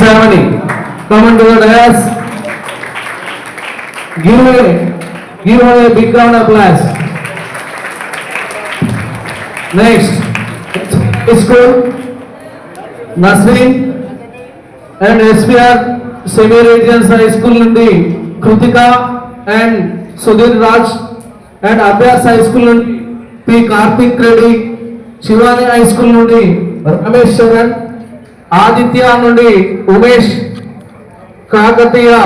Savani. Come on to the dais. Give her a big round of applause. Next, school Nasreen and SPR Semi-Regions High School nundi Krutika and Sudhir Raj and Abhyas High School nundi P. Karthik Reddy, Shivani High School nundi Ramesh Sharan, Aditya nundi Umesh Kakatiya.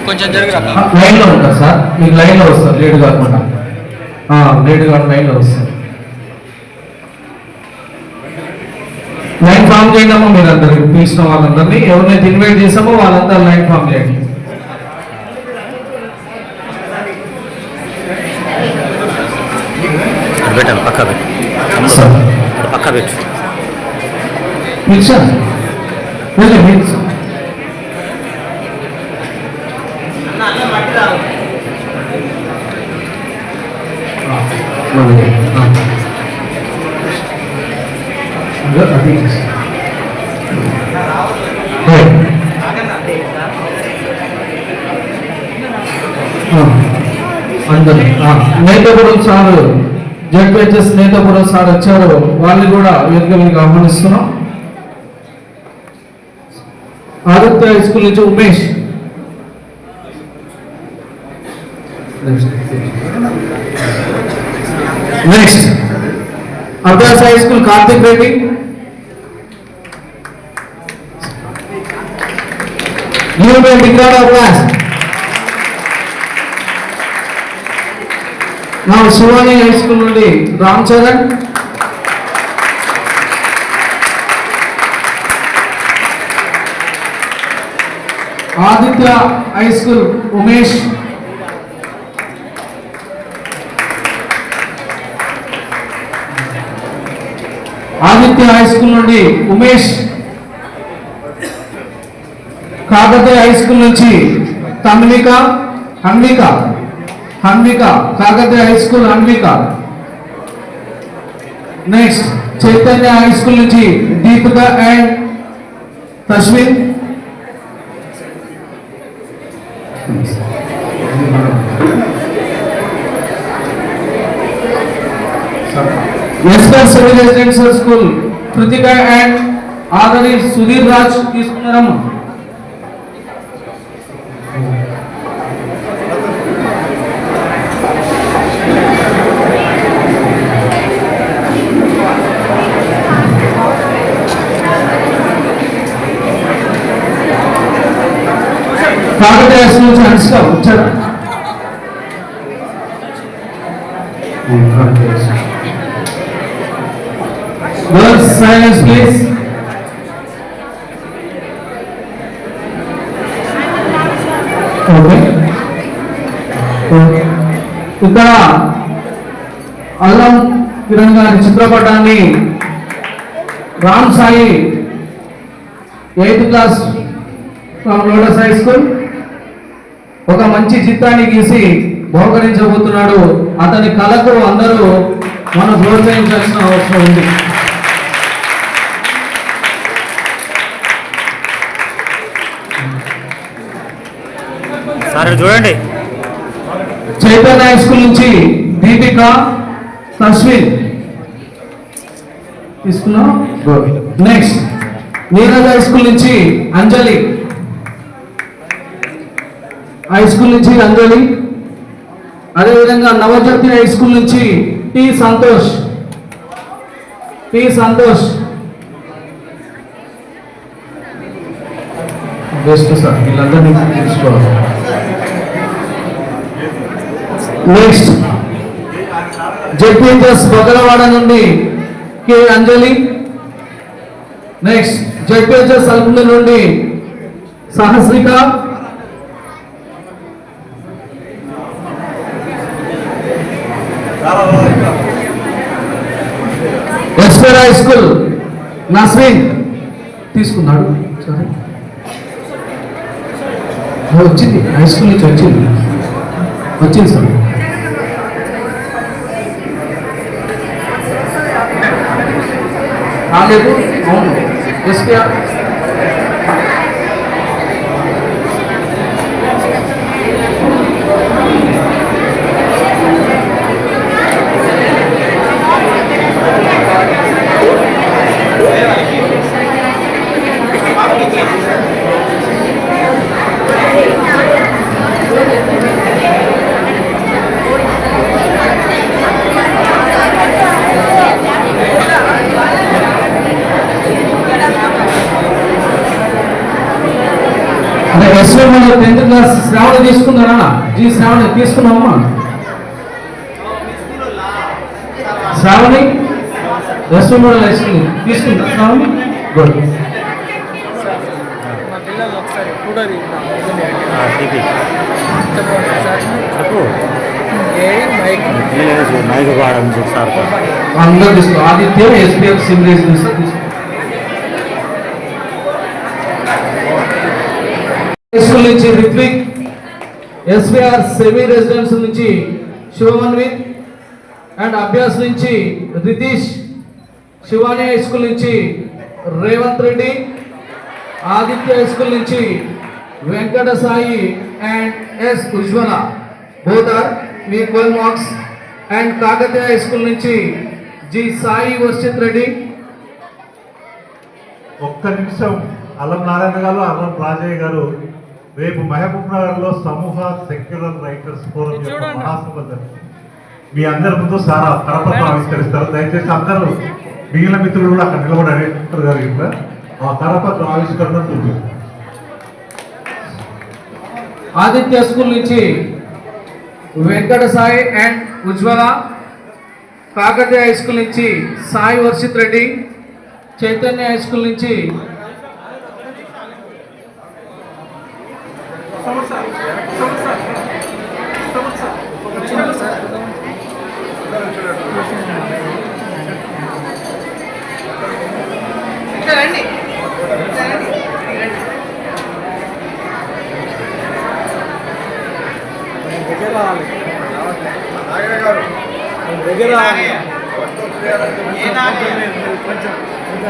కొంచెం జరగరా లైన్లో ఉంటారు sir, మీకు లైన్లో వస్తారు, late కాకుండా లైన్లో వస్తారు. Line form చేయడమో మీరు అందరికి పిలిచిన వాళ్ళందరినీ, ఎవరినైతే ఇన్వైట్ చేసామో వాళ్ళంతా లైన్ ఫామ్ చేయండి. పక్క పెట్టు పిలిచాను అందరు నేతపురం సార్ జడ్పిహెచ్ఎస్ నేతపురం సార్ వచ్చారు, వాళ్ళు కూడా వేదిక మీకు ఆహ్వానిస్తున్నాం. ఆదిత్య హై స్కూల్ నుంచి Umesh, next Abhyas high school Karthik Reddy, నా శివాని హై స్కూల్ నుండి Ram Charan, Aditya high school Umesh, Aditya high school నుండి ఉమేష్, కాకతీయ హై స్కూల్ నుంచి Tanvika Hanvika Kakatiya high school Hanvika. Next Chaitanya high school నుంచి Deepika and Tasmin. SR civil residential school Krithika and Adari Sudheer Raj తీసుకున్నారమ్మా. కాకతీయ స్కూల్ నుంచి హన్సిక వచ్చారా? Silence please. Okay. ఇక్కడ అల్లం కిరణ్ గారి చిత్రపటాన్ని Ram Sai 8th class from lotus high school ఒక మంచి చిత్రాన్ని గీసి బహుకరించబోతున్నాడు. అతని కళకు అందరూ మనం ప్రోత్సహించాల్సిన అవసరం ఉంది. చూడండి, చైతన్య హై స్కూల్ నుంచి దీపిక తస్విన్ తీసుకున్నాం. నెక్స్ట్ నీరజ్ హై స్కూల్ నుంచి అంజలి, హై స్కూల్ నుంచి అంజలి. అదేవిధంగా నవజ్యోతి హై స్కూల్ నుంచి టి సంతోష్. బెస్ట్ సార్, వీళ్ళందరినీ తీసుకోవాలి. నెక్స్ట్ జడ్పిహెచ్ఎస్ బొగలవాడ నుండి కె అంజలి. నెక్స్ట్ జడ్పిహెచ్ఎస్ అల్పుల నుండి సహస్రిక. ఎస్ఆర్ హై స్కూల్ నస్రీన్ తీసుకున్నాడు. సరే వచ్చింది, హై స్కూల్ నుంచి వచ్చింది సార్. రాలేదు. అవును ఎస్పీఆర్ అంటే ఎస్ఏ మన 10th క్లాస్ శ్రావణ తీసుకున్నారా? జీ శ్రావణ తీసుకున్నామమ్మా. Shravani SA model high school తీసుకుంటా శ్రావణి. గుడ్. అందరూ తీసుకో. ఆదిత్య ఎస్పీఎఫ్ సిమ్రేజ్ తీసుకో. స్కూల్ నుంచి రిత్విక్, ఎస్విఆర్ సెమీ రెసిడెన్స్ నుంచి శివమన్విత్ అండ్ అభ్యాస్ నుంచి రితీష్, శివాని హై స్కూల్ నుంచి రేవంత్ రెడ్డి, ఆదిత్య హై స్కూల్ నుంచి Venkata Sai and S Ujwala both are మీ 12 marks. And Kakatiya high school నుంచి జి సాయి వర్షిత్ రెడ్డి. ఒక్క నిమిషం. అల్లం నారాయణ గారు, అల్లం రాజయ్య గారు రేపు మహబూబ్ నగర్ లో సమూహ సెక్యులర్ రైటర్స్ ఫోరం యొక్క మహాసభ జరుగుతుంది. మీ అందరి ముందు సారా కరపత్రం ఆవిష్కరిస్తారు. దయచేసి అందరూ మిగిలిన మిత్రులు కూడా అక్కడ నిలబడి అడిగారు గారు ఇక్కడ ఆ కరపత్రం ఆవిష్కరణ చూపించారు. ఆదిత్య స్కూల్ నుంచి Venkata Sai and Ujwala, Kakatiya high school నుంచి సాయి వర్షిత్ రెడ్డి, చైతన్య హై స్కూల్ నుంచి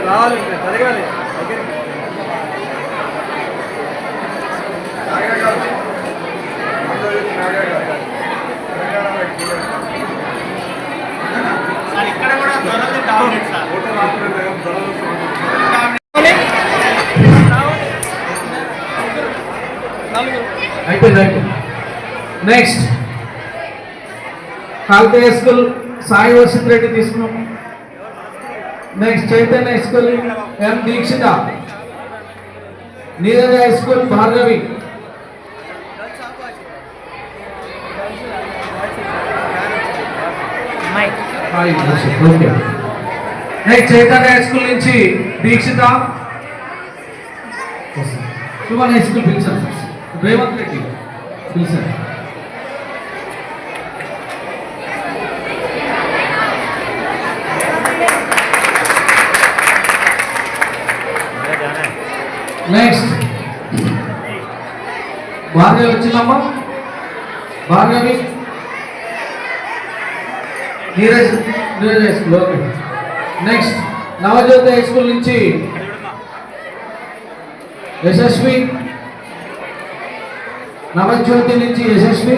రావాలి జరగాలి. అయిపోయింది. నెక్స్ట్ కాకతీయ స్కూల్ సాయి వర్షిత్ రెడ్డి తీసుకున్నాం. Next Chaitanya high school M Deekshitha, Neeraj high school Bhargavi, next Chaitanya high school నుంచి దీక్షిత, శివన్ హై స్కూల్ పిలిచారు, రేవంత్ రెడ్డి పిలిచారు. నెక్స్ట్ భార్గవి వచ్చిందమ్మా. Bhargavi Neeraj high school. Okay. Next Navajyothi high school నుంచి యశస్వి, నవజ్యోతి నుంచి యశస్వి.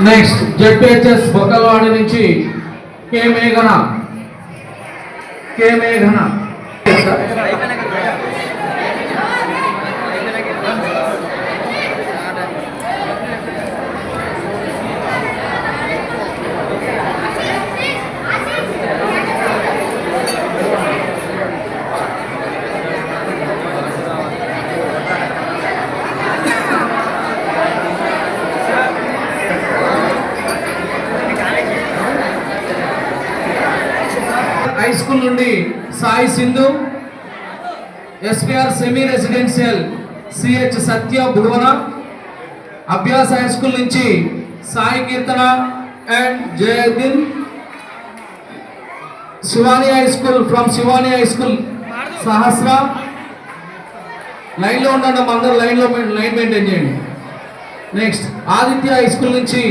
నెక్స్ట్ జెడ్పిహెచ్ఎస్ బొక్కలవాడి నుంచి కే మేఘన. హై స్కూల్ నుండి Sai Sindhu, SPR semi residential CH Satya Bhuvana, Abhyas high school నుంచి Sai Keerthana and Jayadeen, Shivani high school from Shivani high school Sahasra, లైన్లో ఉండండి అమ్మా, అందరూ లైన్ మెయింటైన్ చేయండి. నెక్స్ట్ ఆదిత్య హై స్కూల్ నుంచి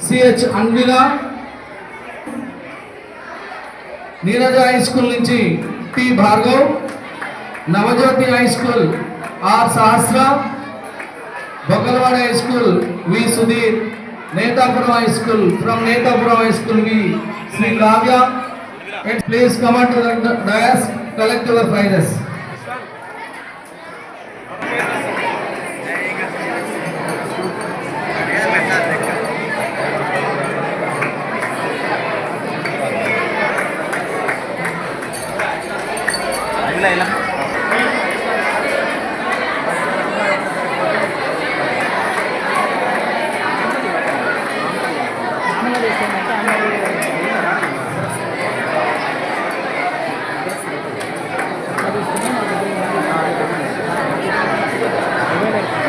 CH Anvila, Neeraja high school నుంచి T Bhargav, Navajyothi high school R Sahasra, Bokkalavada high school V Sudheer, Nethapuram high school from Nethapuram high school V Sri Kavya. And please come on to the dais, collect your prizes.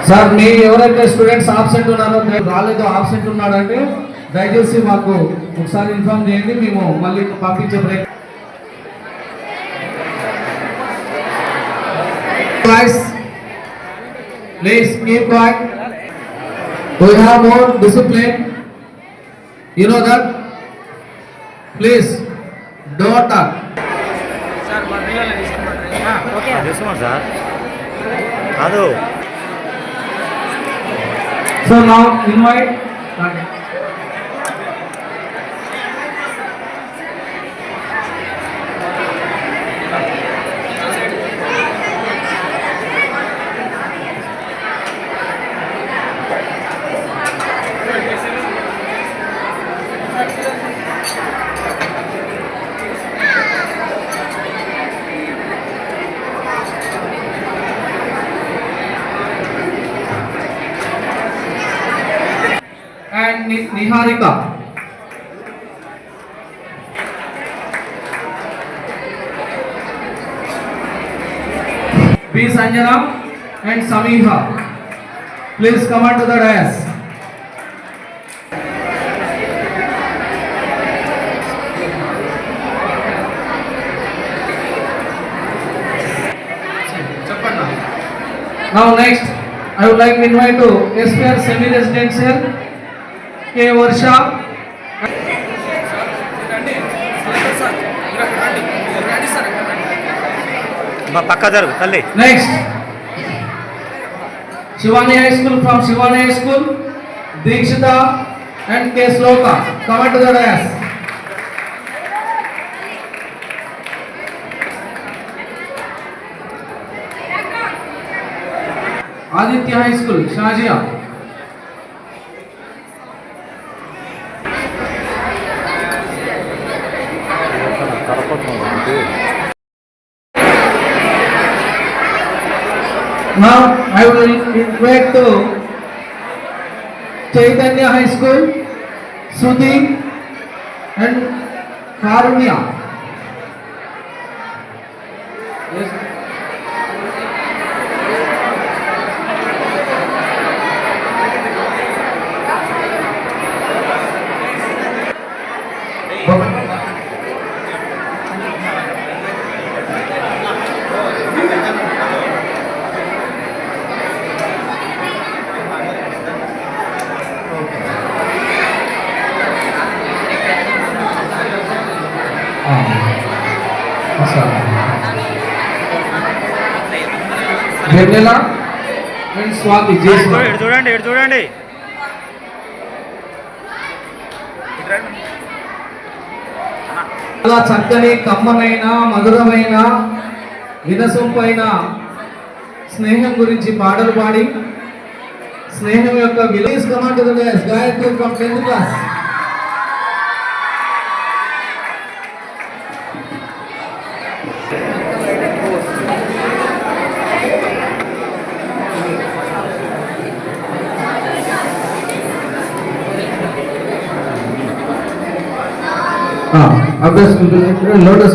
Sir మీ ఎవరైతే students absent ఉన్నారో రాలేదో absent ఉన్నాడంటే దయచేసి మాకు ఒకసారి ఇన్ఫార్మ్ చేయండి, మేము మళ్ళీ పంపించే ప్రయత్నం. Please keep quiet. We have more discipline. You know that? Please don't talk. తీసుకోండి సార్. కాదు So now invite. And Niharika. B. Sanjana and Samiha. Please come on to the dais. Now next, I would like to invite to SPR semi-residential K. Varsha. మా పక్క జరుగు తల్లి. Next, Shivani High School from Shivani High School, Dikshita and K. Sloka. Come on to the dais. Aditya High School, Shazia. Now I will invite to Chaitanya High School, Sudhi and Karunya. Yes. Vennela and Swathi ఇటు చూడండి ఇటు చూడండి. చాలా చక్కని కమ్మనైన మధురమైన వినసొంపైన స్నేహం గురించి పాటలు పాడి స్నేహం యొక్క village command Gayatri from 10th class. अभ्यास लोटस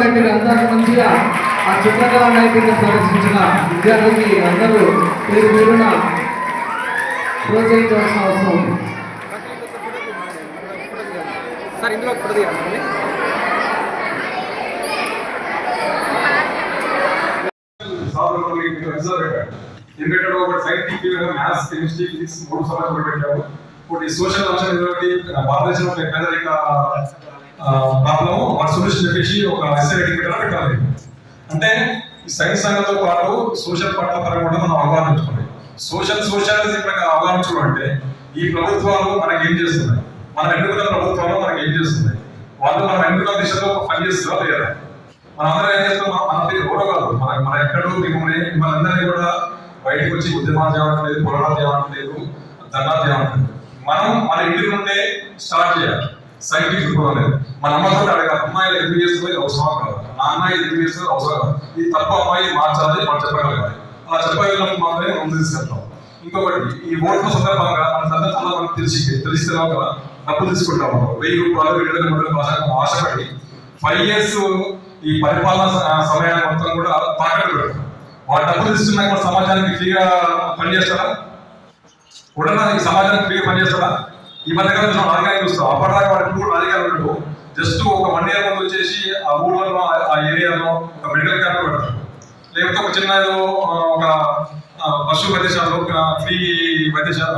గట్టిగా అందరూ మంచిగా ఆ చిత్రకళ నైపుణ్యం ప్రదర్శించిన విద్యార్థులకి అందరూ పేరు పేరున ప్రోత్సహించవలసిన అవసరం ఉంది. సార్ ఇందులో ఒక ఫోటో తీయాలి. ఎందుకంటే ఒక సైంటిఫిక్ మ్యాథ్స్ కెమిస్ట్రీ ఫిజిక్స్ 3 సబ్జెక్టులు పెట్టాము. ఇప్పుడు సోషల్ అంశం ఏంటంటే భారతదేశంలో పేదరిక ప్రాబ్లం వాటి సొల్యూషన్ చెప్పేసి ఒక ఎస్సే రైటింగ్ పెట్టాలి. అంటే సైన్స్ రంగంతో పాటు సోషల్ పట్ల పరంగా కూడా మనం అవగాహన ఉంచుకోవాలి. సోషలిజం పరంగా అవగాహన అంటే ఈ ప్రభుత్వాలు మనకి ఏం చేస్తున్నాయి, మనం ఎన్నుకున్న ప్రభుత్వాలు మనకి ఏం చేస్తున్నాయి, వాళ్ళు మనం ఎన్నుకున్న దిశలో పనిచేస్తున్నా లేదా, మనందరం ఏం చేస్తున్నాం, మన ఎవరో కాదు, మన ఎక్కడో మిమ్మల్ని మనందరినీ కూడా బయటకు వచ్చి ఉద్యమాలు చేయట్లేదు, పోరాటాలు చేయట్లేదు, ధర్నాలు చేయట్లేదు. మనం మన ఇంటి నుండే స్టార్ట్ చేయాలి. సైంటిఫిక్ లేదు. మన అమ్మతో అడగాలి, అమ్మాయిలు ఎందుకు చేస్తుంది అవసరం కాదు, నాన్న ఎందుకు చేస్తుంది అవసరం కాదు, ఇది తప్ప అమ్మాయి మార్చాలి, మనం చెప్పగలగాలి. అలా చెప్పగలిగినప్పుడు మాత్రమే ముందు తీసుకెళ్తాం. ఇంకొకటి, ఈ ఓట్ల సందర్భంగా మన సందర్భంలో మనకు తెలిస్తే కదా డబ్బులు తీసుకుంటాం. 1000 రూపాయలు 2000 ఆశపడి 5 years ఈ పరిపాలన సమయాన్ని మొత్తం కూడా తాకట్టు పెడతాం. వాళ్ళ డబ్బులు తీసుకున్నాక మన సమాజానికి ఫ్రీగా పనిచేస్తారా? కూడా ఈ సమాజానికి ఫ్రీగా పనిచేస్తారా? ఈ మధ్యకాలంలో రాజకీయాలు చూస్తాం. అప్పటిదాకా వాడికి కూడా రాజకీయాలు ఉండవు. జస్ట్ ఒక 1 year ముందు వచ్చేసి ఆ ఊళ్ళలో ఆ ఏరియాలో ఒక మెడికల్ క్యాంప్ పెడతారు, లేకపోతే ఒక చిన్న ఒక పశు వైద్యశాలలో ఫ్రీ వైద్యశాల